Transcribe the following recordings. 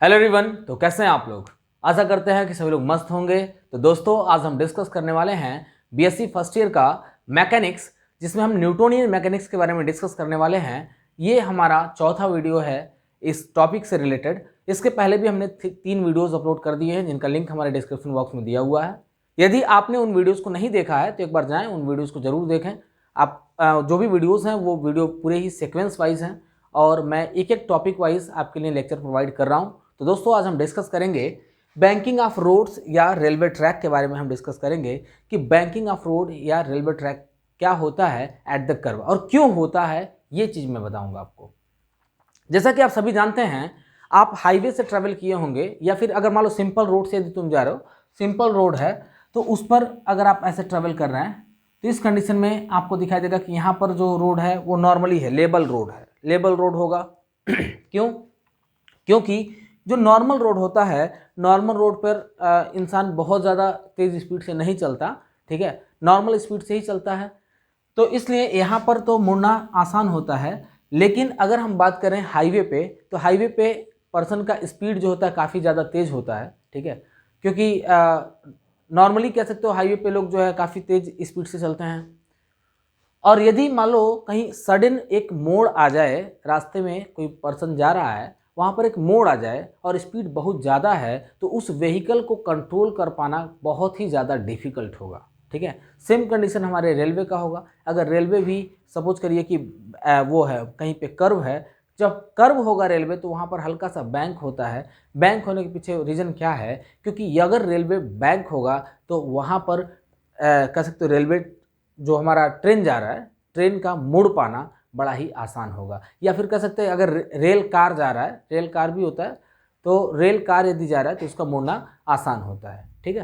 Hello everyone, तो कैसे हैं आप लोग। आशा करते हैं कि सभी लोग मस्त होंगे। तो दोस्तों, आज हम डिस्कस करने वाले हैं बीएससी फर्स्ट ईयर का मैकेनिक्स, जिसमें हम न्यूटोनियन मैकेनिक्स के बारे में डिस्कस करने वाले हैं। ये हमारा चौथा वीडियो है इस टॉपिक से रिलेटेड। इसके पहले भी हमने 3 वीडियोज़ अपलोड कर दिए हैं, जिनका लिंक हमारे डिस्क्रिप्शन बॉक्स में दिया हुआ है। यदि आपने उन वीडियोज़ को नहीं देखा है तो एक बार जाएँ, उन वीडियोज़ को ज़रूर देखें। आप जो भी वीडियोज़ हैं वो वीडियो पूरे ही सीक्वेंस वाइज हैं और मैं एक एक टॉपिक वाइज आपके लिए लेक्चर प्रोवाइड कर रहा हूँ। तो दोस्तों, आज हम डिस्कस करेंगे बैंकिंग ऑफ रोड्स या रेलवे ट्रैक के बारे में। हम डिस्कस करेंगे कि बैंकिंग ऑफ रोड या रेलवे ट्रैक क्या होता है एट द कर्व और क्यों होता है, ये चीज़ मैं बताऊंगा आपको। जैसा कि आप सभी जानते हैं, आप हाईवे से ट्रैवल किए होंगे या फिर अगर मान लो सिंपल रोड से यदि तुम जा रहे हो, सिंपल रोड है तो उस पर अगर आप ऐसे ट्रैवल कर रहे हैं तो इस कंडीशन में आपको दिखाई देगा कि यहाँ पर जो रोड है वो नॉर्मली है, लेबल रोड है, लेबल रोड होगा। क्यों? क्योंकि जो नॉर्मल रोड होता है, नॉर्मल रोड पर इंसान बहुत ज़्यादा तेज़ स्पीड से नहीं चलता, ठीक है, नॉर्मल स्पीड से ही चलता है। तो इसलिए यहाँ पर तो मुड़ना आसान होता है। लेकिन अगर हम बात करें हाईवे पे, तो हाईवे पे पर्सन का स्पीड जो होता है काफ़ी ज़्यादा तेज़ होता है, ठीक है, क्योंकि नॉर्मली कह सकते हो हाईवे पे लोग जो है काफ़ी तेज़ स्पीड से चलते हैं। और यदि मान लो कहीं सडन एक मोड़ आ जाए, रास्ते में कोई पर्सन जा रहा है, वहाँ पर एक मोड़ आ जाए और स्पीड बहुत ज़्यादा है, तो उस व्हीकल को कंट्रोल कर पाना बहुत ही ज़्यादा डिफ़िकल्ट होगा, ठीक है। सेम कंडीशन हमारे रेलवे का होगा। अगर रेलवे भी सपोज करिए कि वो है कहीं पे कर्व है, जब कर्व होगा रेलवे तो वहाँ पर हल्का सा बैंक होता है। बैंक होने के पीछे रीज़न क्या है? क्योंकि अगर रेलवे बैंक होगा तो वहाँ पर कह सकते हो रेलवे जो हमारा ट्रेन जा रहा है, ट्रेन का मुड़ पाना बड़ा ही आसान होगा। या फिर कह सकते हैं अगर रेल कार जा रहा है, रेल कार भी होता है, तो रेल कार यदि जा रहा है तो उसका मुड़ना आसान होता है, ठीक है।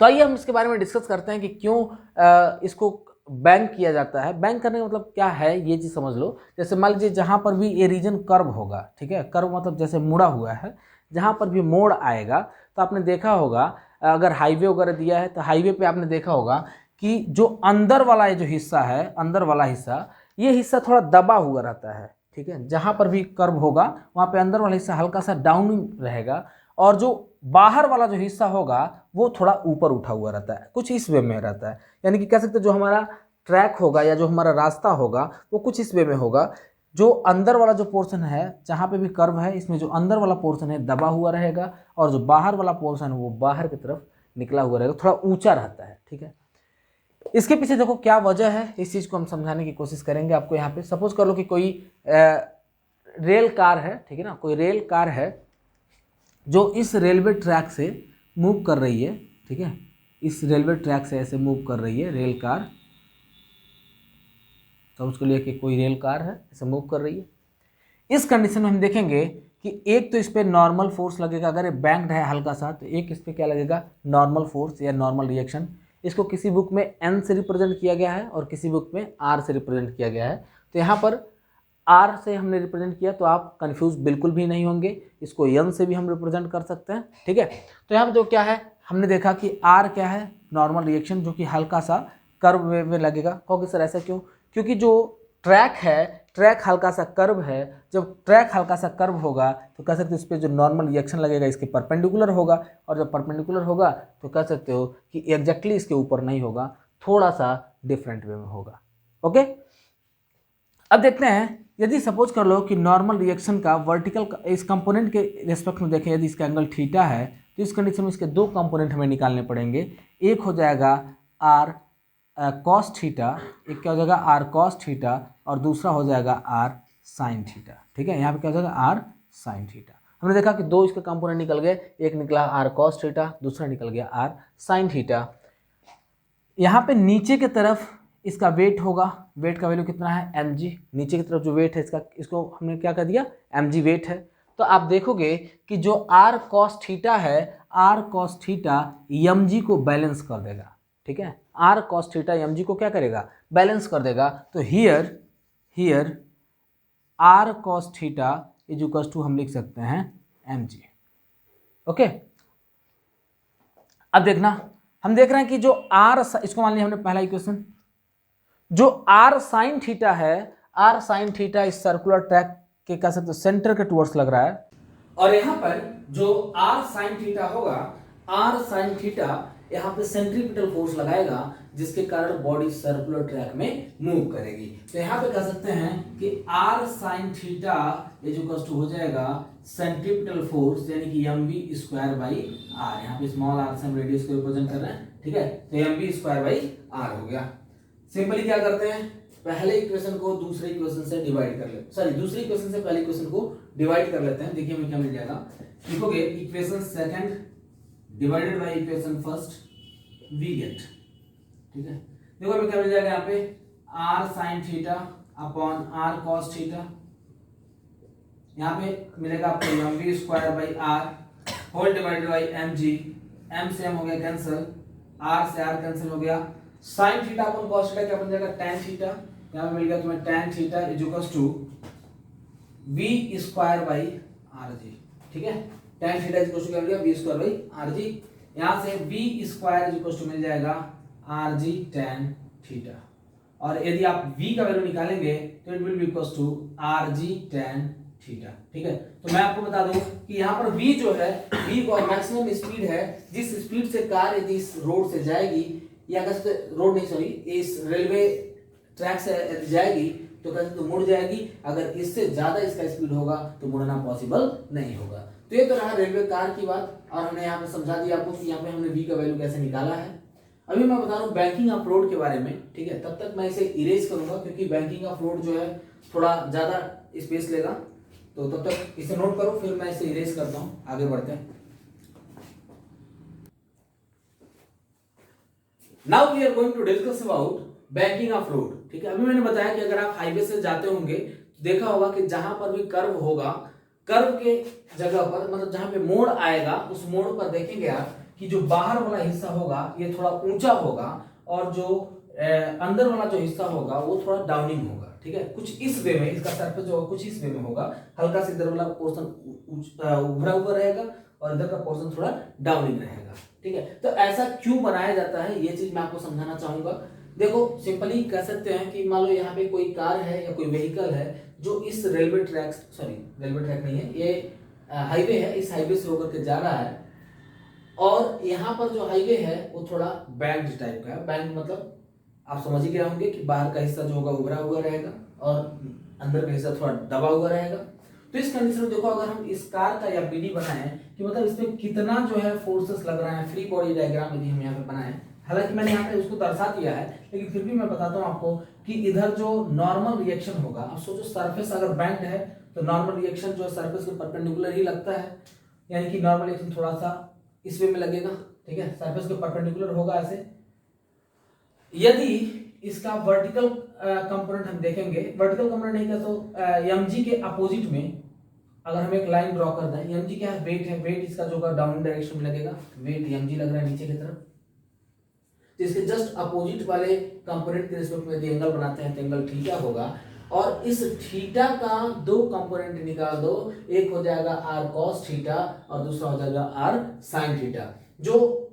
तो आइए हम इसके बारे में डिस्कस करते हैं कि क्यों इसको बैंक किया जाता है। बैंक करने का मतलब क्या है, ये चीज़ समझ लो। जैसे मान लीजिए जहाँ पर भी ये रीजन कर्व होगा, ठीक है, कर्व मतलब जैसे मुड़ा हुआ है, जहाँ पर भी मोड़ आएगा तो आपने देखा होगा, अगर हाईवे वगैरह दिया है तो हाईवे पे आपने देखा होगा कि जो अंदर वाला ये जो हिस्सा है, अंदर वाला हिस्सा, ये हिस्सा थोड़ा दबा हुआ रहता है, ठीक है। जहाँ पर भी कर्व होगा वहाँ पे अंदर वाला हिस्सा हल्का सा डाउन रहेगा और जो बाहर वाला जो हिस्सा होगा वो थोड़ा ऊपर उठा हुआ रहता है, कुछ इस वे में रहता है। यानी कि कह सकते हैं जो हमारा ट्रैक होगा या जो हमारा रास्ता होगा वो कुछ इस वे में होगा। जो अंदर वाला जो पोर्शन है, जहाँ पे भी कर्व है, इसमें जो अंदर वाला पोर्शन है दबा हुआ रहेगा और जो बाहर वाला पोर्शन है वो बाहर की तरफ निकला हुआ रहेगा, थोड़ा ऊंचा रहता है, ठीक है। इसके पीछे देखो क्या वजह है, इस चीज़ को हम समझाने की कोशिश करेंगे आपको। यहाँ पे सपोज कर लो कि कोई रेल कार है, ठीक है ना, कोई रेल कार है जो इस रेलवे ट्रैक से मूव कर रही है, ठीक है, इस रेलवे ट्रैक से ऐसे मूव कर रही है रेल कार। तो उसको लेके कोई रेल कार है ऐसे मूव कर रही है। इस कंडीशन में हम देखेंगे कि एक तो इस पर नॉर्मल फोर्स लगेगा, अगर ये बैंक्ड है हल्का सा, तो एक इस पर क्या लगेगा, नॉर्मल फोर्स या नॉर्मल रिएक्शन। इसको किसी बुक में एन से रिप्रेजेंट किया गया है और किसी बुक में आर से रिप्रेजेंट किया गया है। तो यहाँ पर आर से हमने रिप्रेजेंट किया तो आप कंफ्यूज बिल्कुल भी नहीं होंगे। इसको एन से भी हम रिप्रेजेंट कर सकते हैं, ठीक है। तो यहाँ पर जो क्या है, हमने देखा कि आर क्या है, नॉर्मल रिएक्शन, जो कि हल्का सा कर्व वे में लगेगा। कहोगे सर ऐसा क्यों? क्योंकि जो ट्रैक है, ट्रैक हल्का सा कर्व है। जब ट्रैक हल्का सा कर्व होगा तो कह सकते हो इस पर जो नॉर्मल रिएक्शन लगेगा इसके परपेंडिकुलर होगा, और जब परपेंडिकुलर होगा तो कह सकते हो कि एग्जैक्टली इसके ऊपर नहीं होगा, थोड़ा सा डिफरेंट वे में होगा। ओके, अब देखते हैं, यदि सपोज कर लो कि नॉर्मल रिएक्शन का वर्टिकल इस कंपोनेंट के रेस्पेक्ट में देखें, यदि इसका एंगल थीटा है तो इस कंडीशन में इसके 2 कंपोनेंट हमें निकालने पड़ेंगे। एक हो जाएगा आर कॉस थीटा, एक क्या हो जाएगा आर कॉस थीटा, और दूसरा हो जाएगा आर साइन थीटा, ठीक है। यहाँ पे क्या हो जाएगा आर साइन थीटा। हमने देखा कि 2 इसके कंपोनेंट निकल गए, एक निकला आर कॉस थीटा, दूसरा निकल गया आर साइन थीटा। यहाँ पे नीचे की तरफ इसका वेट होगा, वेट का वैल्यू कितना है mg, नीचे की तरफ जो वेट है इसका, इसको हमने क्या कर दिया mg वेट है। तो आप देखोगे कि जो आर कॉस थीटा है, आर कॉस थीटा mg को बैलेंस कर देगा, ठीक है। आर कॉस थीटा mg को क्या करेगा, बैलेंस कर देगा। तो here R cos theta is equal to हम लिख सकते हैं mg। ओके, अब देखना, हम देख रहे हैं कि जो आर, इसको मान लिया हमने पहला इक्वेशन, जो आर साइन थीटा है, आर साइन थीटा इस सर्कुलर ट्रैक के कह सकते सेंटर के टुवर्ड्स लग रहा है, और यहाँ पर जो r sin थीटा होगा, r sin थीटा यहाँ पे सेंट्रीपिटल फोर्स लगाएगा जिसके कारण बॉडी सर्कुलर ट्रैक में मूव करेगी। तो यहाँ पे कह सकते हैं कि r sin theta is equal to हो जाएगा सेंट्रीपिटल फोर्स यानी कि mv स्क्वायर बाई r। यहाँ पे स्मॉल r से हम रेडियस को रिप्रेजेंट कर रहे हैं, ठीक है। तो mv स्क्वायर बाई r हो गया। सिंपली क्या करते हैं, पहले इक्वेशन को दूसरे इक्वेशन से डिवाइड कर लेते, सॉरी दूसरे इक्वेशन से पहले इक्वेशन को डिवाइड कर लेते हैं। देखिए हमें क्या मिल जाएगा, लिखोगे equation second divided by equation first, we get, ठीक है। देखो हमें क्या मिल जाएगा यहाँ पे, r sin theta upon r cos theta, यहाँ पे मिलेगा आपको mv square by r whole divided by mg, m से m हो गया कैंसिल, r से r कैंसिल हो गया, sin theta upon cos theta क्या बन जाएगा, tan थीटा, यहाँ पे मिल गया तुम्हें tan theta is equal to v square by rg, ठीक है। tan theta is equal to क्या मिल गया, v स्क्वायर बाई rg, यहाँ से v square is equal to मिल जाएगा rg tan थीटा, और यदि आप v का वैल्यू निकालेंगे तो it will be equal to rg tan theta, ठीक है। तो मैं आपको बता दूं कि यहाँ पर v जो है, v को मैक्सिमम स्पीड है, जिस स्पीड से कार यदि इस रोड से जाएगी, या कह सकते रोड नहीं सॉरी इस रेलवे ट्रैक से जाएगी तो कह सकते मुड़ जाएगी, अगर इससे ज्यादा इसका स्पीड होगा तो मुड़ना पॉसिबल नहीं होगा। तो ये तो रहा रेलवे कार की बात, और हमने यहाँ पे समझा दिया आपको कि यहाँ पे हमने v का वैल्यू कैसे निकाला है। अभी मैं बता रहा हूँ बैंकिंग ऑफ रोड के बारे में, ठीक है। तब तक मैं इसे इरेज करूंगा क्योंकि बैंकिंग ऑफ रोड जो है थोड़ा ज्यादा स्पेस लेगा, तो तब तक इसे नोट करो, फिर मैं इसे इरेज करता हूँ, आगे बढ़ते हैं। Now we are going to discuss about banking of road, ठीक है। अभी मैंने बताया कि अगर आप हाईवे से जाते होंगे तो देखा होगा कि जहां पर भी कर्व होगा, कर्व के जगह पर मतलब जहां पे मोड़ आएगा, उस मोड़ पर देखेंगे आप कि जो बाहर वाला हिस्सा होगा ये थोड़ा ऊंचा होगा, और जो अंदर वाला जो हिस्सा होगा वो थोड़ा डाउनिंग होगा, ठीक है। कुछ इस वे में इसका सरफेस जो होगा कुछ इस वे में होगा, हल्का सा इधर वाला पोर्शन उभरा हुआ रहेगा और इधर का पोर्शन थोड़ा डाउनिंग रहेगा, ठीक है। तो ऐसा क्यों बनाया जाता है ये चीज मैं आपको समझाना चाहूंगा। देखो सिंपली कह सकते हैं कि मान लो यहाँ पे कोई कार है या कोई व्हीकल है जो इस railway track, sorry railway track नहीं है, ये हाईवे है, इस हाईवे से होकर के जा रहा है, और यहाँ पर जो हाईवे है वो थोड़ा बैंक्ड टाइप का है। बैंक मतलब आप समझ ही गए होंगे कि बाहर का हिस्सा जो होगा उभरा हुआ रहेगा और अंदर का हिस्सा थोड़ा दबा हुआ रहेगा। तो इस कंडीशन में देखो, अगर हम इस कार का या बीडी बनाए कि मतलब इसमें कितना जो है फोर्सेस लग रहा है, फ्री बॉडी डायग्राम यदि हम यहाँ पे बनाए, हालांकि मैंने यहाँ पे उसको दर्शा दिया है, लेकिन फिर भी मैं बताता हूँ आपको कि इधर जो नॉर्मल रिएक्शन होगा, अब सोचो सरफेस अगर बैंक्ड है तो नॉर्मल रिएक्शन जो है सरफेस के परपेंडिकुलर ही लगता है, यानी कि नॉर्मल रिएक्शन थोड़ा सा इस वे में लगेगा, ठीक है, सरफेस के परपेंडिकुलर होगा ऐसे। यदि इसका वर्टिकल कंपोनेंट हम देखेंगे, वर्टिकल कंपोनेंट नहीं कह तो mg के अपोजिट में अगर हम एक लाइन ड्रॉ कर दें, mg क्या है, वेट है, वेट इसका जो होगा डाउन डायरेक्शन में लगेगा, वेट mg लग रहा है नीचे की तरफ, जिसके जस्ट अपोजिट वाले कंपोनेंट के रिस्पेक्ट में यदि एंगल बनाते हैं तो एंगल थीटा होगा, और इस थीटा का दो कंपोनेंट निकाल दो, एक हो जाएगा r cos थीटा और दूसरा हो जाएगा r sin थीटा। जो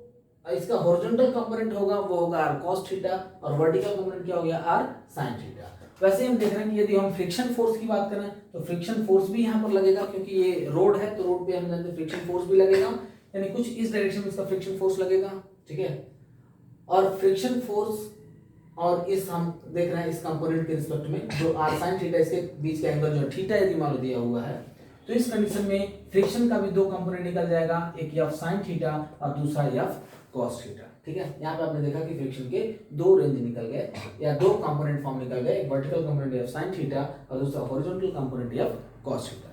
इसका हॉरिजॉन्टल कंपोनेंट होगा वो होगा r cos थीटा और वर्टिकल कंपोनेंट क्या हो गया r sin थीटा। वैसे हम देख रहे हैं कि यदि हम फ्रिक्शन फोर्स की बात करें तो फ्रिक्शन फोर्स भी यहाँ पर लगेगा, क्योंकि ये रोड है तो रोड पे हम जानते हैं फ्रिक्शन फोर्स भी लगेगा, यानी कुछ इस डायरेक्शन में इसका फ्रिक्शन फोर्स लगेगा, ठीक है। और फ्रिक्शन फोर्स और इस हम देख रहे हैं इस कंपोनेंट के रिस्पेक्ट में जो r sin थीटा, इसके बीच का एंगल जो थीटा यदि मान लो दिया हुआ है, तो इस कंडीशन में फ्रिक्शन का भी दो कंपोनेंट निकल जाएगा, एक f sin थीटा और दूसरा f cos थीटा, ठीक है। यहाँ पे आपने देखा कि फ्रिक्शन के दो रेंज निकल गए या दो कंपोनेंट फॉर्म निकल गए, एक vertical component f sin theta और दूसरा horizontal component f cos theta.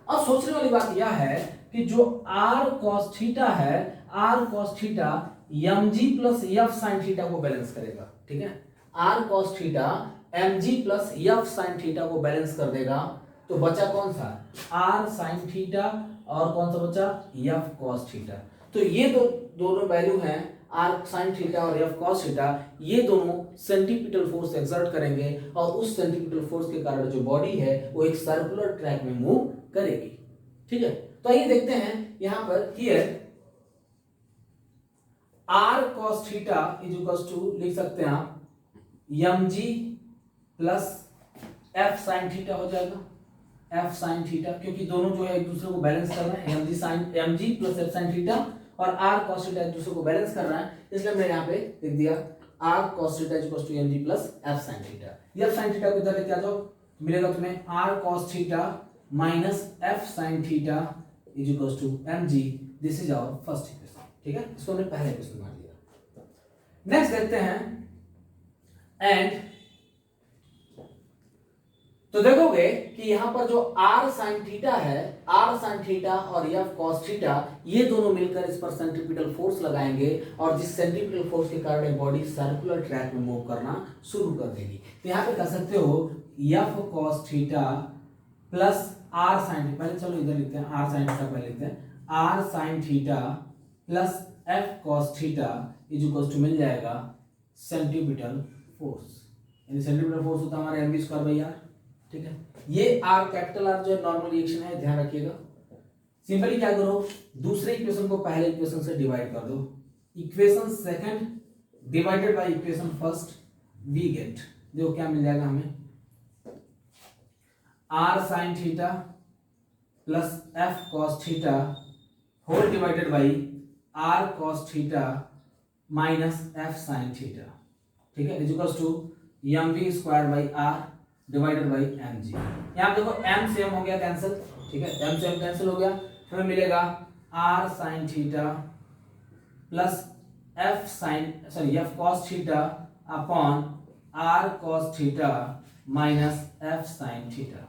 अब सोचने वाली बात यह है कि जो r cos थीटा है, r cos theta mg plus f sin theta को बैलेंस करेगा, ठीक है। r cos theta mg plus f sin theta को बैलेंस कर देगा, तो बचा कौन सा, r sin थीटा और कौन सा बचा, f cos थीटा। तो ये दोनों वैल्यू हैं r sin थीटा और f cos थीटा, ये दोनों सेंट्रीपिटल फोर्स एक्सर्ट करेंगे और उस सेंट्रीपिटल फोर्स के कारण जो बॉडी है वो एक सर्कुलर ट्रैक में मूव करेगी, ठीक है। तो आइए देखते हैं यहां पर here r cos theta is equal to लिख सकते हैं आप mg plus f sin theta हो जाएगा, एफ साइन थीटा, क्योंकि दोनों जो है एक दूसरे को बैलेंस कर रहे हैं, M G plus F sine theta और आर कॉस थीटा एक दूसरे को बैलेंस कर रहा है, इसलिए मैंने यहाँ पे लिख दिया R cos theta equal to M G plus F sine theta. ये एफ साइन थीटा को इधर लेके आ जाओ, मिलेगा तुम्हें R cos theta minus F sine theta is equal to M G. This is our first equation, ठीक है, इसको हमने पहले इक्वेशन मान लिया। नेक्स्ट देखते हैं एंड, तो देखोगे कि यहां पर जो r sin थीटा है, r sin थीटा और f cos थीटा, ये दोनों मिलकर इस पर सेंट्रीपिटल फोर्स लगाएंगे और जिस सेंट्रीपिटल फोर्स के कारण बॉडी सर्कुलर ट्रैक में मूव करना शुरू कर देगी। तो यहां पे कह सकते हो f cos theta plus r sin, पहले चलो इधर लिखते हैं r sin थीटा, पहले लिखते हैं r sin theta plus f cos theta is equal to मिल जाएगा सेंट्रीपिटल फोर्स, यानी सेंट्रीपिटल फोर्स होता है हमारा mv स्क्वायर बाई r, ठीक है। ये आर कैपिटल आर जो नॉर्मल रिएक्शन है, ध्यान रखिएगा। सिंपली क्या करो, दूसरे इक्वेशन को पहले इक्वेशन से डिवाइड कर दो, equation second divided by equation first, we get, देखो क्या मिल जाएगा हमें, R sine theta plus F cos theta whole divided by are cos theta minus F sine theta, ठीक है, is equal to M V square by R divided by M G. यहाँ देखो m से m हो गया cancel, ठीक है, m से m कैंसिल हो गया, हमें मिलेगा r sine theta plus f sine sorry f cos theta upon r cos theta minus f sine theta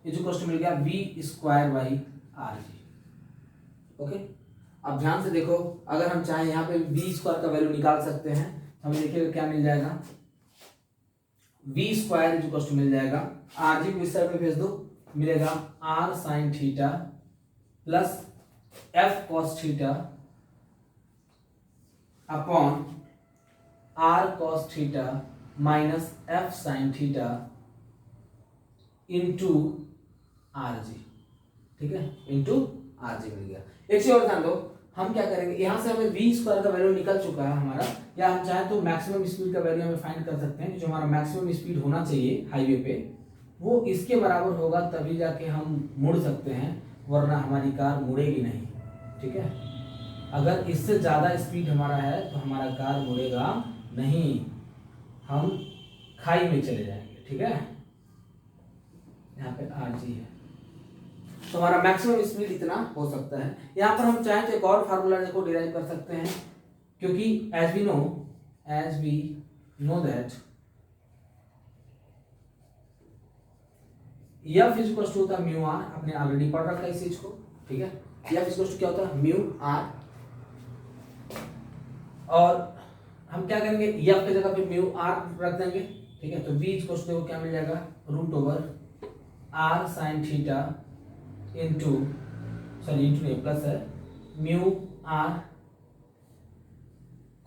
is equal to मिल गया v square by r g. Okay, अब ध्यान से देखो, अगर हम चाहें यहाँ पे v स्क्वायर का वैल्यू निकाल सकते हैं, हमें देखिएगा क्या मिल जाएगा, v square is equal to मिल जाएगा आर जी को इस साइड में भेज दो, मिलेगा r sine theta plus f cos theta upon r cos theta minus f sine theta into r जी, ठीक है, इंटू आर जी मिल गया। एक चीज और ध्यान दो, हम क्या करेंगे, यहां से हमें v स्क्वायर का वैल्यू निकल चुका है हमारा, या हम चाहे तो मैक्सिमम स्पीड का वैल्यू हमें फाइंड कर सकते हैं, जो हमारा मैक्सिमम स्पीड होना चाहिए हाईवे पे वो इसके बराबर होगा, तभी जाके हम मुड़ सकते हैं, वरना हमारी कार मुड़ेगी नहीं, ठीक है। अगर इससे ज़्यादा स्पीड हमारा है तो हमारा कार मुड़ेगा नहीं, हम खाई में चले जाएंगे, ठीक है। यहाँ पे आर जी है, तो हमारा मैक्सिमम स्पीड इतना हो सकता है। यहाँ पर हम चाहें तो एक और फार्मूला देखो डिराइव कर सकते हैं, क्योंकि as we know that F is equal to होता है म्यू आर, आपने ऑलरेडी पढ़ रखा है इस चीज को, ठीक है। एफ इज इक्वल टू क्या होता है, म्यू आर, और हम क्या करेंगे, एफ की जगह पे म्यू आर रख देंगे, ठीक है। तो वी इज इक्वल टू क्या मिल जाएगा, root over R sine theta into नहीं प्लस है mu R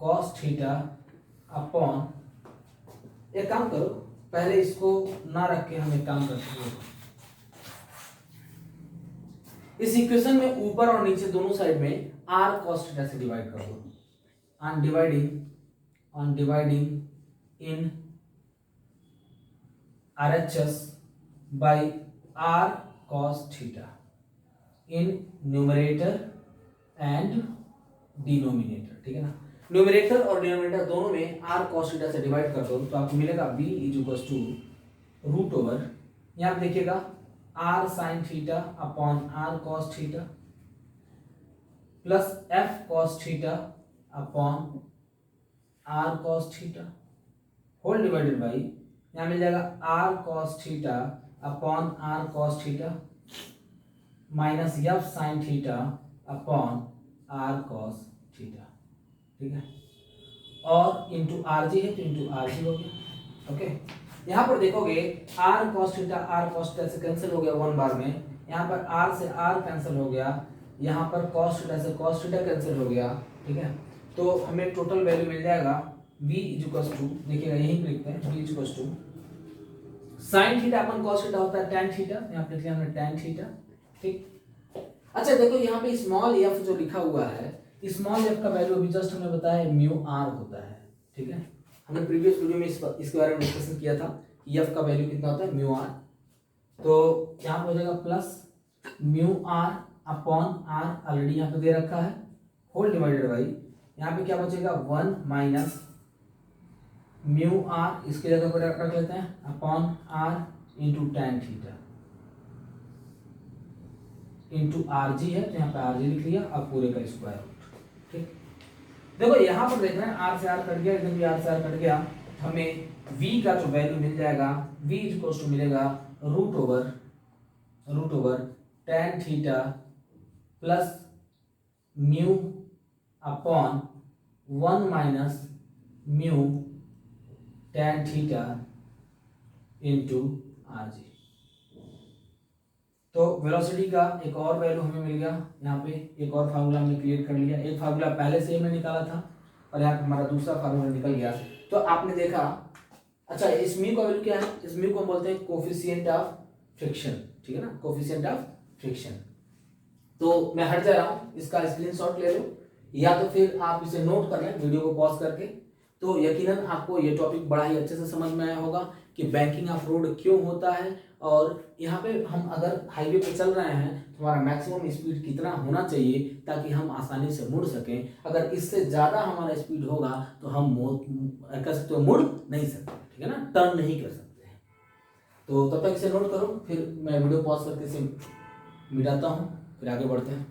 cos theta upon, एक काम करो, पहले इसको ना रख के हम एक काम करते हैं, इस इक्वेशन में ऊपर और नीचे दोनों साइड में आर कॉस थीटा से डिवाइड कर दो, on dividing in RHS by are cos theta in numerator and denominator, ठीक है ना। न्यूमरेटर और डिनोमिनेटर दोनों में r cos थीटा से डिवाइड कर दो, तो आपको मिलेगा b is equal to root over, यहाँ पे देखिएगा r sine theta upon r cos theta plus f cos theta upon r cos theta whole divided by, यहाँ मिल जाएगा r cos theta upon r cos theta minus f sine theta upon r cos theta, ठीक है, और into r g है तो into r जी हो गया। ओके, यहाँ पर देखोगे r cos थीटा से कैंसिल हो गया वन बार में, यहाँ पर r से r कैंसिल हो गया, यहाँ पर cos थीटा से cos थीटा कैंसिल हो गया, ठीक है। तो हमें टोटल वैल्यू मिल जाएगा v इज इक्वल टू, देखिएगा यहीं पे लिखते हैं v is equal to sine theta upon cos theta होता है tan थीटा, यहाँ पे लिख लिया हमने tan थीटा, ठीक। अच्छा देखो यहाँ पे स्मॉल f जो लिखा हुआ है, स्मॉल f का वैल्यू अभी जस्ट हमें बताया म्यू r होता है, ठीक है। हमने प्रीवियस वीडियो में इसके बारे में डिस्कशन किया था कि f का वैल्यू कितना होता है, म्यू r। तो यहाँ पे हो जाएगा plus mu r upon r, already यहाँ पे दे रखा है, होल डिवाइडेड बाई यहाँ पे क्या बचेगा 1 माइनस म्यू आर, इसके जगह पर रख लेते हैं upon r into tan theta into r g है, तो यहाँ पे आर जी लिख लिया, अब पूरे का स्क्वायर रूट। ठीक, देखो यहाँ पर देख रहे हैं आर से आर कट गया, इधर भी आर से आर कट गया, हमें v का जो वैल्यू मिल जाएगा v इक्वल्स टू मिलेगा root over tan theta plus mu upon 1 minus mu tan theta into r g. तो वेलोसिटी का एक और वैल्यू हमें मिल गया, यहाँ पे एक और फार्मूला हमने क्रिएट कर लिया, एक फार्मूला पहले से हमने निकाला था और यहाँ पे हमारा दूसरा फार्मूला निकल गया। तो आपने देखा, अच्छा इस म्यू का वैल्यू क्या है, इस म्यू को हम बोलते हैं कोफिशिएंट ऑफ फ्रिक्शन, ठीक है ना, कोफिशिएंट ऑफ फ्रिक्शन। तो मैं हट जा रहा हूँ, इसका स्क्रीनशॉट ले लो या तो फिर आप इसे नोट कर लें वीडियो को पॉज करके, तो यकीनन आपको ये टॉपिक बड़ा ही अच्छे से समझ में आया होगा कि बैंकिंग ऑफ रोड क्यों होता है, और यहाँ पे हम अगर हाईवे पे चल रहे हैं तो हमारा मैक्सिमम स्पीड कितना होना चाहिए ताकि हम आसानी से मुड़ सकें। अगर इससे ज़्यादा हमारा स्पीड होगा तो हम कह सकते हो मुड़ नहीं सकते, ठीक है ना, टर्न नहीं कर सकते हैं। तो तब तक इसे नोट करो, फिर मैं वीडियो पॉज करके इसे मिटाता हूँ, फिर आगे बढ़ते हैं।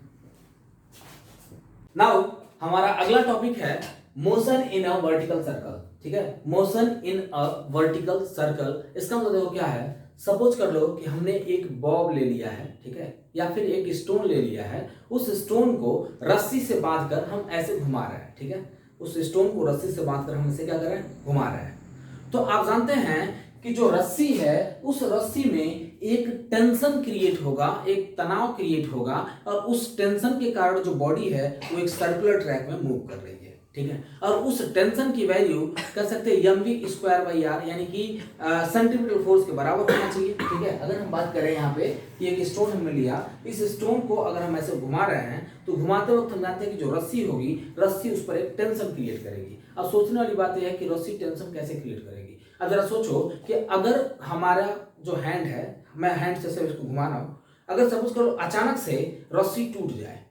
नाउ हमारा अगला टॉपिक है motion in a vertical circle, ठीक है, motion in a vertical circle. इसका मतलब देखो क्या है, सपोज कर लो कि हमने एक बॉब ले लिया है, ठीक है, या फिर एक स्टोन ले लिया है, उस स्टोन को रस्सी से बांधकर हम ऐसे घुमा रहे हैं, ठीक है, उस स्टोन को रस्सी से बांधकर हम इसे क्या कर रहे हैं, घुमा रहे हैं। तो आप जानते हैं कि जो रस्सी है उस रस्सी में एक टेंशन क्रिएट होगा, एक तनाव क्रिएट होगा, और उस टेंशन के कारण जो बॉडी है वो एक सर्कुलर ट्रैक में मूव कर रही है, ठीक है, और उस टेंशन की वैल्यू कह सकते हैं mv स्क्वायर बाई आर, यानी कि सेंट्रीपिटल फोर्स के बराबर होना चाहिए, ठीक है। अगर हम बात करें यहाँ पे कि एक स्टोन हमने लिया, इस स्टोन को अगर हम ऐसे घुमा रहे हैं तो घुमाते वक्त हम जानते हैं कि जो रस्सी होगी, रस्सी उस पर एक टेंशन क्रिएट करेगी। अब सोचने वाली बात यह है कि रस्सी टेंशन कैसे क्रिएट करेगी। अब जरा सोचो कि अगर हमारा जो हैंड है, मैं हैंड से इसको घुमा रहा हूँ, अगर सपोज करो अचानक से रस्सी टूट जाए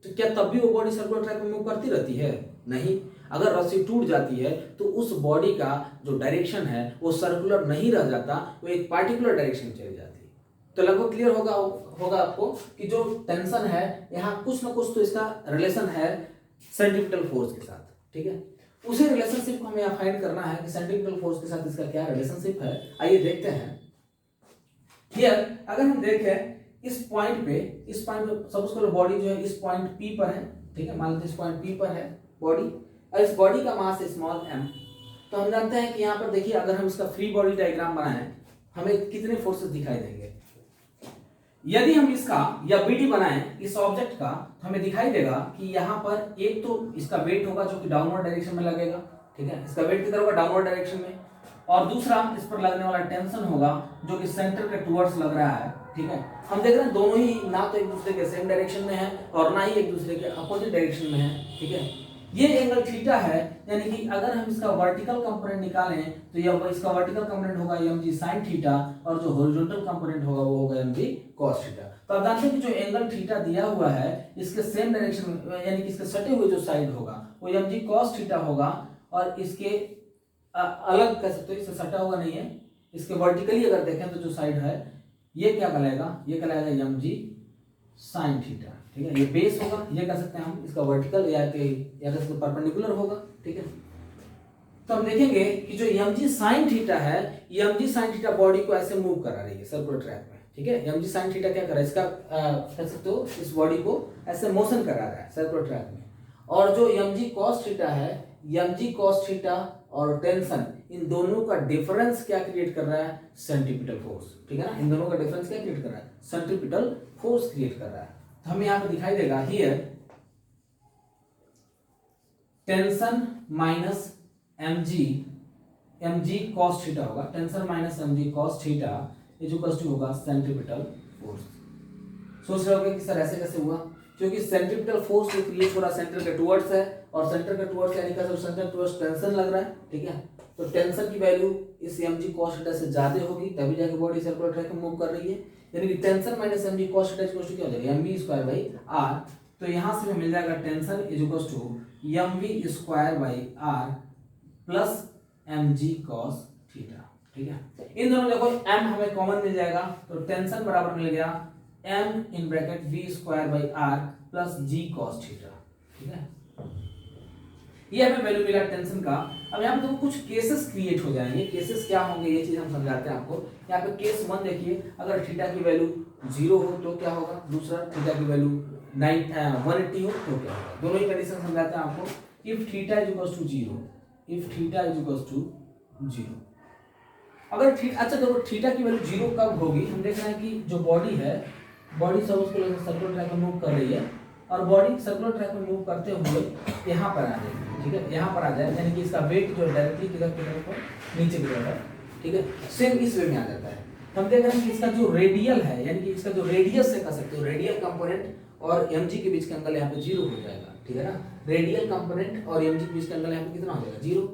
तो क्या तब भी वो बॉडी सर्कुलर ट्रैक में मूव करती रहती है? नहीं। अगर रस्सी टूट जाती है तो उस बॉडी का जो डायरेक्शन है वो सर्कुलर नहीं रह जाता, वो एक पार्टिकुलर डायरेक्शन चली जाती है। तो लगभग क्लियर होगा आपको कि जो टेंशन है यहाँ कुछ ना कुछ तो इसका रिलेशन है सेंट्रीपिटल फोर्स के साथ, ठीक है। उसी रिलेशनशिप को हमें यहाँ फाइंड करना है कि सेंट्रीपिटल फोर्स के साथ इसका क्या रिलेशनशिप है। आइए देखते हैं। हियर अगर हम देखें इस पॉइंट पे सपोज करो बॉडी जो है इस पॉइंट P पर है, ठीक है, मान लीजिए इस पॉइंट P पर है बॉडी, और इस बॉडी का मास स्मॉल m। तो हम जानते हैं कि यहाँ पर देखिए अगर हम इसका फ्री बॉडी डायग्राम बनाएं हमें कितने फोर्सेस दिखाई देंगे। यदि हम इसका या BD बनाएं इस ऑब्जेक्ट का तो हमें दिखाई देगा कि यहाँ पर एक तो इसका वेट होगा जो कि डाउनवर्ड डायरेक्शन में लगेगा, ठीक है, इसका वेट किधर होगा, डाउनवर्ड डायरेक्शन में, और दूसरा इस पर लगने वाला टेंशन होगा जो कि सेंटर के टुवर्ड्स लग रहा है, ठीक है। हम देख रहे हैं दोनों ही ना तो एक दूसरे के सेम डायरेक्शन में है और ना ही एक दूसरे के अपोजिट डायरेक्शन में है, ठीक है। ये एंगल थीटा है, यानी कि अगर हम इसका वर्टिकल कंपोनेंट निकालें तो यह इसका वर्टिकल कंपोनेंट होगा mg sin थीटा, और जो हॉरिजॉन्टल कंपोनेंट होगा वो होगा mg cos थीटा। तो आप जानते हैं कि जो एंगल थीटा दिया हुआ है इसके सेम डायरेक्शन में, यानी कि इसके सटे हुए जो साइड होगा वो mg cos थीटा होगा, और इसके अलग कह सकते हो, इससे सटा हुआ नहीं है, इसके वर्टिकली अगर देखें तो जो साइड है ये क्या कहलाएगा, ये कहलाएगा mg sin थीटा, ठीक है। ये बेस होगा, ये कह सकते हैं हम इसका वर्टिकल या कह सकते हैं परपेंडिकुलर होगा, ठीक है। तो हम देखेंगे कि जो mg sin थीटा है, ये mg sin थीटा बॉडी को ऐसे मूव करा रही है सर्कुलर ट्रैक में, ठीक है। mg sin थीटा क्या कर रहा है, इसका कह सकते हो इस बॉडी को ऐसे मोशन करा रहा है सर्कुलर ट्रैक में। और जो mg cos थीटा है, mg cos थीटा और टेंशन, इन दोनों का डिफरेंस क्या क्रिएट कर रहा है, सेंट्रीपिटल फोर्स, ठीक है ना। इन दोनों का डिफरेंस क्या क्रिएट कर रहा है, सेंट्रीपिटल फोर्स क्रिएट कर रहा है। तो हमें यहाँ पे दिखाई देगा here tension minus mg cos theta होगा, tension minus mg cos theta equal to होगा सेंट्रीपिटल फोर्स। सोच रहे होगे कि सर ऐसे कैसे हुआ, क्योंकि सेंट्रीपिटल फोर्स जो क्रिएट हो रहा है सेंटर के टुवर्ड्स है और सेंटर का टुवर्ड्स यानी का सेंटर टुवर्ड्स टेंशन लग रहा है, ठीक है। तो टेंशन की वैल्यू इस mg cos थीटा से ज्यादा होगी, तभी जाके बॉडी सर्कुलर ट्रैक में मूव कर रही है, यानी कि tension minus mg cos theta equal to क्या हो जाएगा mv स्क्वायर बाई r। तो यहां से हमें मिल जाएगा tension is equal to mv square by r plus mg cos theta, ठीक है। इन दोनों देखो m हमें कॉमन मिल जाएगा, तो टेंशन बराबर मिल गया m in bracket v square by r plus g cos theta, ठीक है। ये हमें वैल्यू मिला टेंशन का। अब यहाँ पे देखो कुछ केसेस क्रिएट हो जाएंगे, केसेस क्या होंगे ये चीज हम समझाते हैं आपको। यहाँ पे केस 1 देखिए, अगर थीटा की वैल्यू 0 हो तो क्या होगा, दूसरा थीटा की वैल्यू 180 हो तो क्या होगा, दोनों ही कंडीशन समझाते हैं आपको। If theta is equal to 0, if theta is equal to 0, अगर अच्छा देखो थीटा की वैल्यू 0 कब होगी, हम देख रहे हैं कि जो बॉडी है, बॉडी सब उसको लेकर सर्कुलर ट्रैक में मूव कर रही है, और बॉडी सर्कुलर ट्रैक में मूव करते हुए यहाँ पर आ जाएगी, ठीक है, यहाँ पर आ जाए, यानी कि इसका वेट जो डायरेक्टली किधर की तरफ है, नीचे की तरफ है, ठीक है। सेम इस वे में आ जाता है। हम देख रहे हैं कि इसका जो रेडियल है, यानी कि इसका जो रेडियस से कह सकते हो, रेडियल कंपोनेंट और mg के बीच का एंगल यहाँ पे 0 हो जाएगा, ठीक है ना। रेडियल कंपोनेंट और mg के बीच का एंगल यहाँ पे कितना हो जाएगा, 0।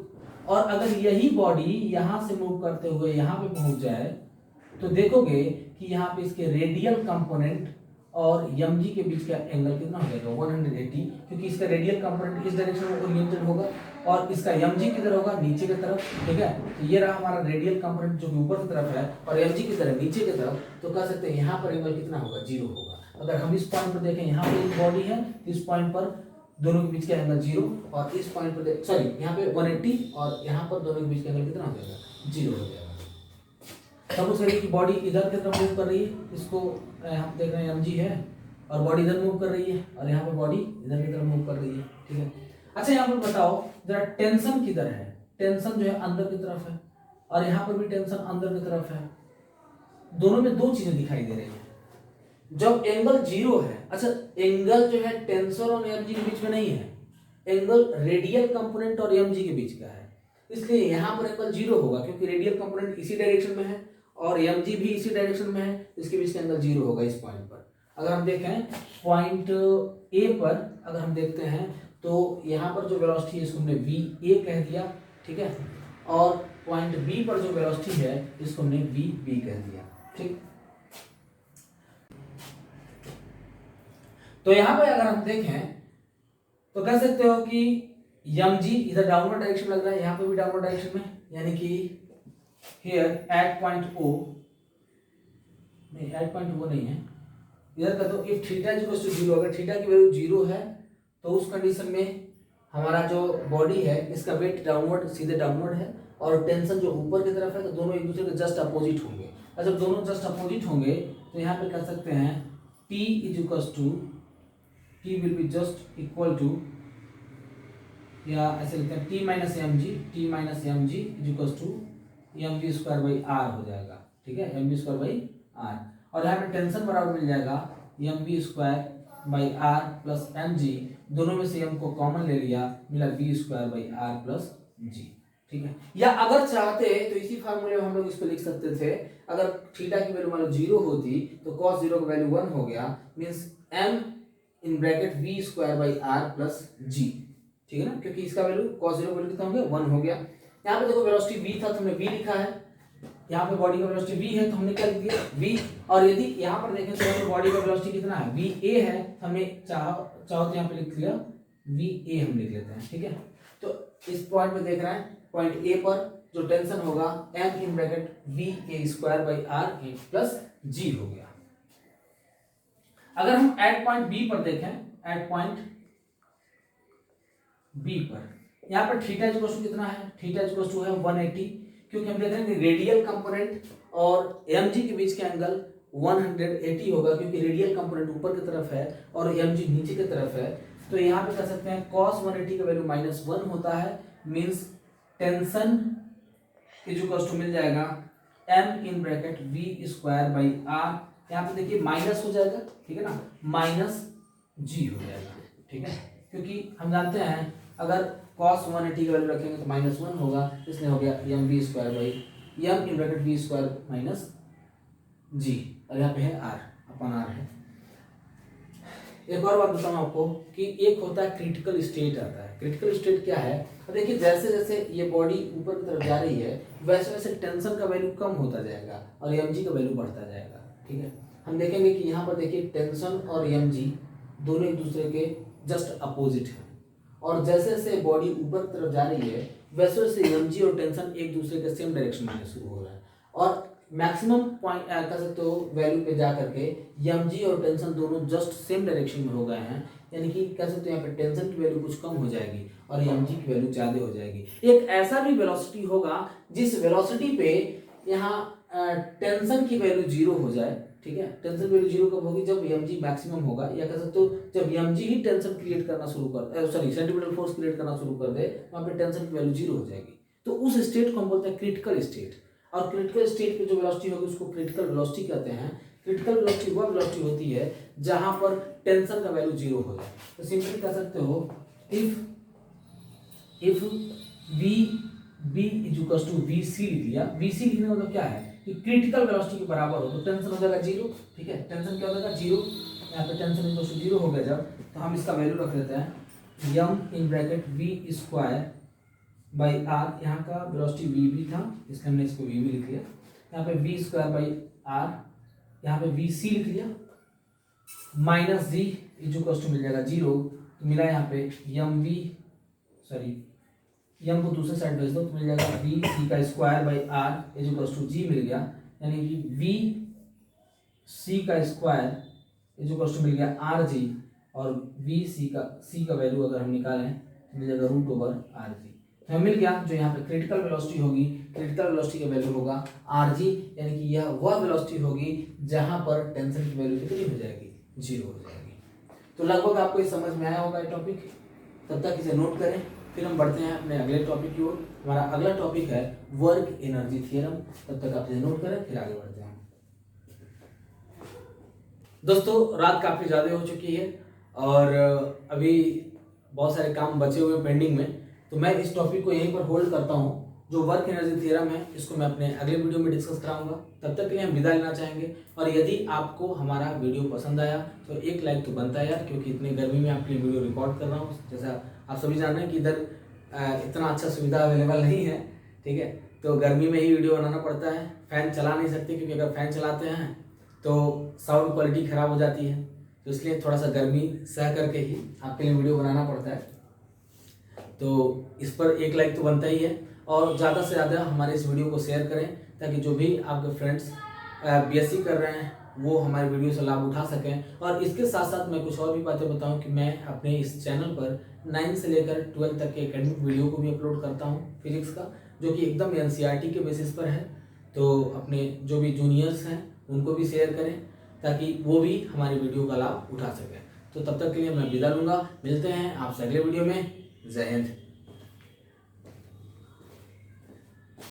और अगर यही बॉडी यहाँ से मूव करते हुए यहाँ पे पहुंच जाए तो देखोगे कि यहाँ पे इसके रेडियल कंपोनेंट और mg के बीच का एंगल कितना हो जाएगा, 180, क्योंकि इसका रेडियल कंपोनेंट इस डायरेक्शन में ओरिएंटेड होगा और इसका mg किधर होगा, नीचे की तरफ, ठीक है। तो ये रहा हमारा रेडियल कंपोनेंट जो कि ऊपर की तरफ है और mg की तरफ नीचे की तरफ, तो कह सकते हैं यहाँ पर एंगल कितना होगा, 0 होगा। अगर हम इस पॉइंट पर देखें, यहाँ पे एक बॉडी है, इस पॉइंट पर दोनों के बीच का एंगल 0, और इस पॉइंट पर सॉरी यहाँ पे 180 और यहाँ पर दोनों के बीच का एंगल कितना हो जाएगा, 0 हो जाएगा। सपोज करिए कि बॉडी इधर की तरफ मूव कर रही है, इसको हम देख रहे हैं mg है, और बॉडी इधर मूव कर रही है, और यहाँ पे बॉडी इधर की तरफ मूव कर रही है, ठीक है। अच्छा यहाँ पर बताओ जरा टेंशन किधर है, टेंशन जो है अंदर की तरफ है, और यहाँ पर भी टेंशन अंदर की तरफ है। दोनों में दो चीजें दिखाई दे रही है। जब एंगल 0 है, अच्छा एंगल जो है टेंसर और mg के बीच में नहीं है, एंगल रेडियल कंपोनेंट और mg के बीच का है, इसलिए यहाँ पर एंगल 0 होगा, क्योंकि रेडियल कंपोनेंट इसी डायरेक्शन में है और mg भी इसी डायरेक्शन में है, इसके बीच का एंगल 0 होगा इस पॉइंट पर। अगर हम देखें पॉइंट ए पर, अगर हम देखते हैं तो यहाँ पर जो वेलोसिटी है इसको हमने va कह दिया, ठीक है, और पॉइंट बी पर जो वेलोसिटी है इसको हमने vb कह दिया, ठीक। तो यहाँ पे अगर हम देखें तो कह सकते हो कि mg इधर डाउनवर्ड डायरेक्शन लग रहा है, यहाँ पे भी डाउनवर्ड डायरेक्शन में, यानी कि हियर एट पॉइंट ओ, नहीं एट पॉइंट ओ नहीं है, इधर का तो if theta is equal to 0, अगर थीटा की वैल्यू 0 है तो उस कंडीशन में हमारा जो बॉडी है इसका वेट डाउनवर्ड, सीधे डाउनवर्ड है, और टेंशन जो ऊपर की तरफ है, तो दोनों एक दूसरे के जस्ट अपोजिट होंगे। और जब दोनों जस्ट अपोजिट होंगे तो यहाँ पे कह सकते हैं T is equal to, T will be just equal to, या ऐसे लिखते हैं T minus mg is equal to mv square by r हो जाएगा, ठीक है, mv स्क्वायर बाई r। और यहाँ पे टेंशन बराबर मिल जाएगा mv square by r plus mg, दोनों में से m को कॉमन ले लिया, मिला v square by r plus g, ठीक है। या अगर चाहते तो इसी फार्मूले में हम लोग इसको लिख सकते थे, अगर थीटा की वैल्यू मान लो 0 होती तो cos 0 का वैल्यू 1 हो गया, means m in bracket v square by r plus g, ठीक है ना, क्योंकि इसका वैल्यू cos 0 का वैल्यू कितना हो गया, 1 हो गया। यहाँ पे देखो वेलोसिटी v था तो हमने v लिखा है, यहाँ पे बॉडी का वेलोसिटी v है तो हमने क्या लिख दिया v, और यदि यहाँ पर देखें तो यहाँ पे बॉडी का वेलोसिटी कितना है, va है, हमने चाहो तो यहाँ पे लिख दिया va हम लिख लेते हैं, ठीक है। तो इस पॉइंट में देख रहे हैं, पॉइंट ए पर जो टेंशन होगा m in bracket va square by r plus g हो गया। अगर हम एट पॉइंट बी पर देखें, एट पॉइंट बी पर यहाँ पर थीटा इज इक्वल टू कितना है, थीटा इज इक्वल टू है 180, क्योंकि हम देख रहे हैं कि रेडियल कंपोनेंट और mg के बीच का एंगल 180 होगा, क्योंकि रेडियल कंपोनेंट ऊपर की तरफ है और mg नीचे की तरफ है। तो यहाँ पे कह सकते हैं cos 180 का वैल्यू -1 होता है, means tension is equal to मिल जाएगा m in bracket v square by r, यहाँ पे देखिए माइनस हो जाएगा, ठीक है ना, माइनस g हो जाएगा, ठीक है, क्योंकि हम जानते हैं अगर cos 180 का वैल्यू रखेंगे तो -1 होगा, इसलिए हो गया mv square by m in bracket v square minus g, और यहाँ पे है r अपॉन r है। एक और बात बताऊं आपको कि एक होता है क्रिटिकल स्टेट आता है। क्रिटिकल स्टेट क्या है, देखिए जैसे जैसे ये बॉडी ऊपर की तरफ जा रही है वैसे वैसे टेंशन का वैल्यू कम होता जाएगा और mg का वैल्यू बढ़ता जाएगा। ठीक है, हम देखेंगे कि यहाँ पर देखिए टेंशन और mg दोनों एक दूसरे के जस्ट अपोजिट हैं और जैसे जैसे बॉडी ऊपर की तरफ जा रही है वैसे वैसे mg और टेंशन एक दूसरे के सेम डायरेक्शन में आने शुरू हो रहा है और मैक्सिमम पॉइंट कह सकते हो वैल्यू पे जा करके mg और टेंशन दोनों जस्ट सेम डायरेक्शन में हो गए हैं, यानी कि कह सकते हो यहाँ पे टेंशन की वैल्यू कुछ कम हो जाएगी और mg की वैल्यू ज़्यादा हो जाएगी। एक ऐसा भी वेलोसिटी होगा जिस वेलोसिटी पे यहाँ टेंशन की वैल्यू जीरो हो जाए। ठीक है, टेंशन वैल्यू जीरो कब होगी, जब mg मैक्सिमम होगा या कह सकते हो जब mg ही टेंशन क्रिएट करना शुरू कर सेंटीमीटर फोर्स क्रिएट करना शुरू कर दे वहाँ पे टेंशन की वैल्यू जीरो हो जाएगी। तो उस स्टेट को हम बोलते हैं क्रिटिकल स्टेट और क्रिटिकल स्टेट पे जो वेलोसिटी होगी उसको क्रिटिकल वेलोसिटी कहते हैं। क्रिटिकल वेलोसिटी वह वेलोसिटी होती है जहां पर टेंशन का वैल्यू जीरो हो जाए। तो सिंपली कह सकते हो if v b is equal to v c लिख लिया। वी सी लिखने का मतलब क्या है कि क्रिटिकल वेलोसिटी के बराबर हो तो टेंशन हो जाएगा जीरो। ठीक है, टेंशन क्या हो जाएगा जीरो, यहाँ पे टेंशन इक्वल टू जीरो हो गया जब, तो हम इसका वैल्यू रख देते हैं m in bracket v square by r. यहाँ का वेलोसिटी वी बी था इसलिए हमने इसको वी बी लिख लिया। यहाँ पे वी स्क्वायर बाई आर, यहाँ पे वी सी लिख लिया minus g is equal to मिल जाएगा जीरो। तो मिला यहाँ पे यम को दूसरे साइड भेज दो तो मिल जाएगा वी सी का square by r is equal to g मिल गया, यानी कि वी सी का स्क्वायर इज इक्वल टू मिल गया आर जी और वी सी का वैल्यू अगर हम निकालें तो मिल जाएगा रूट ओवर आर जी। हमें मिल गया जो यहाँ पे क्रिटिकल वेलोसिटी होगी, क्रिटिकल वेलोसिटी का वैल्यू होगा आर जी, यानी कि यह वह वेलोसिटी होगी जहां पर टेंशन की वैल्यू कितनी हो जाएगी, जीरो हो जाएगी। तो लगभग आपको ये समझ में आया होगा ये टॉपिक, तब तक इसे नोट करें। फिर हम बढ़ते हैं अपने अगले टॉपिक की ओर। हमारा अगला टॉपिक है वर्क एनर्जी थ्योरम, तब तक आप इसे नोट करें फिर आगे बढ़ते हैं। दोस्तों रात काफ़ी ज़्यादा हो चुकी है और अभी बहुत सारे काम बचे हुए पेंडिंग में, तो मैं इस टॉपिक को यहीं पर होल्ड करता हूँ। जो वर्क एनर्जी थ्योरम है इसको मैं अपने अगले वीडियो में डिस्कस कराऊंगा। तब तक के लिए हम विदा लेना चाहेंगे और यदि आपको हमारा वीडियो पसंद आया तो एक लाइक तो बनता है यार, क्योंकि इतनी गर्मी में आपके लिए वीडियो रिकॉर्ड कर रहा हूँ। जैसा आप सभी जान रहे हैं कि इधर इतना अच्छा सुविधा अवेलेबल नहीं है। ठीक है, तो गर्मी में ही वीडियो बनाना पड़ता है, फ़ैन चला नहीं सकते क्योंकि अगर फ़ैन चलाते हैं तो साउंड क्वालिटी ख़राब हो जाती है, तो इसलिए थोड़ा सा गर्मी सह करके ही आपके लिए वीडियो बनाना पड़ता है। तो इस पर एक लाइक तो बनता ही है और ज़्यादा से ज़्यादा हमारे इस वीडियो को शेयर करें ताकि जो भी आपके फ्रेंड्स बीएससी कर रहे हैं वो हमारे वीडियो से लाभ उठा सकें। और इसके साथ साथ मैं कुछ और भी बातें बताऊं कि मैं अपने इस चैनल पर 9 से लेकर 12 तक के एकेडमिक वीडियो को भी अपलोड करता हूं फिजिक्स का, जो कि एकदम एनसीईआरटी के बेसिस पर है। तो अपने जो भी जूनियर्स हैं उनको भी शेयर करें ताकि वो भी हमारी वीडियो का लाभ उठा सकें। तो तब तक के लिए मैं विदा लूँगा, मिलते हैं आपसे अगले वीडियो में। जय हिंद।